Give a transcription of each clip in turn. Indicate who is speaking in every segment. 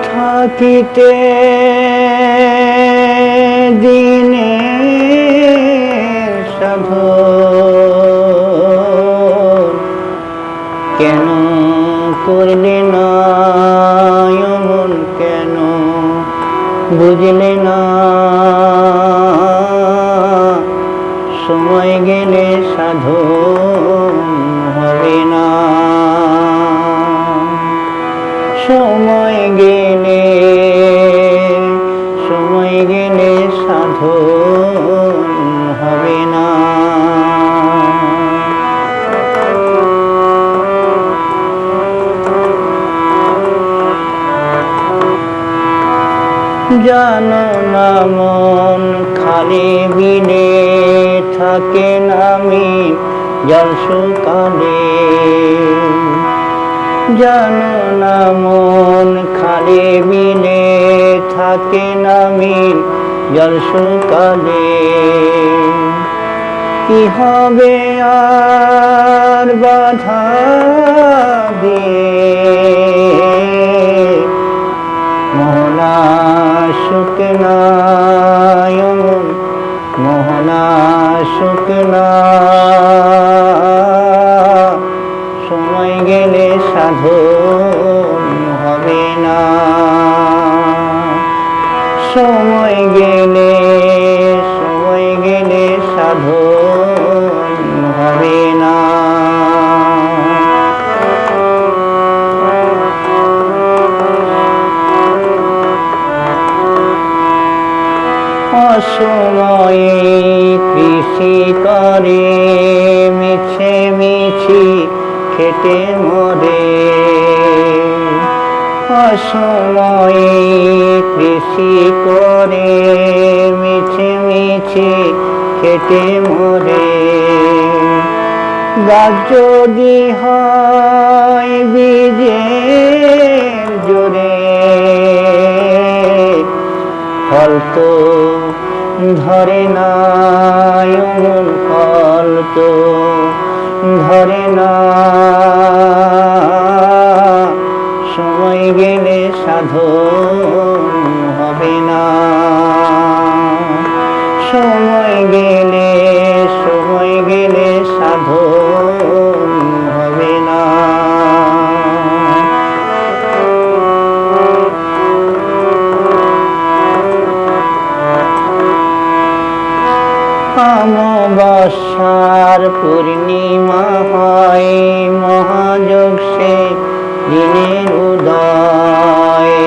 Speaker 1: থাকিতে দিনে সাধন কেন করলে না এমন, কেন বুঝলে না সময় গেলে সাধন হবে না, সময় গেলে সাধন হবে না। জানো না মন খালি বিনে থাকে নামি জল শুকালে, জানো না মন খালি বিনে থাকে নামি জল শুকালে, কি হবে আর বাধা দিয়ে মোহনা শুকনা এমন, মোহনা শুকনা সময় গেলে সাধন হবে না, সময় গেলে সাধন হবে না। অসময়ে কৃষি করে মিছে মিছি খেটে মরে, অসময়ে কৃষি করে মিছে মিছি খেটে মরে, গাছ যদি হয় বীজের জোরে ফল তো ধরে না এমন, ফল তো ধরে না সময় গেলে সাধন হবে না, সময় গেলে সাধন হবে না। অমাবস্যার পূর্ণিমা হয় মহাযোগ সে দিনের উদয়,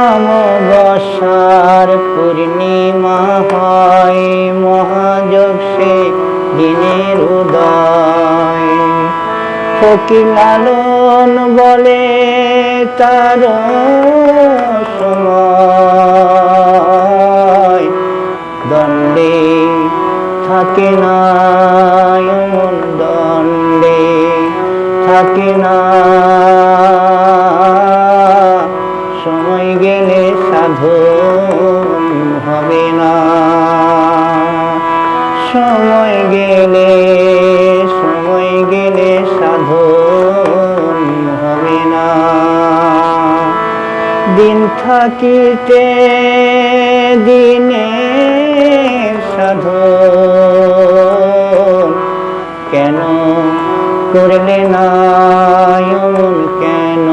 Speaker 1: অমাবস্যার পূর্ণিমা হয় মহাযোগ সে দিনের উদয়, ফকির লালন বলে তার সময় দণ্ডে থাকে না এমন, দণ্ডে থাকে না সময় গেলে সাধন হবে না, সময় গেলে সাধন হবে না। দিন থাকিতে দিনে সাধন কেন করলে না এমন, কেন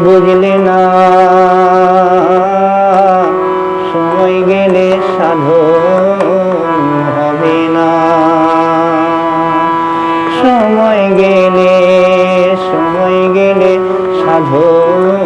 Speaker 1: বুঝলে না সময় গেলে সাধন হবে না, সময় গেলে সাধন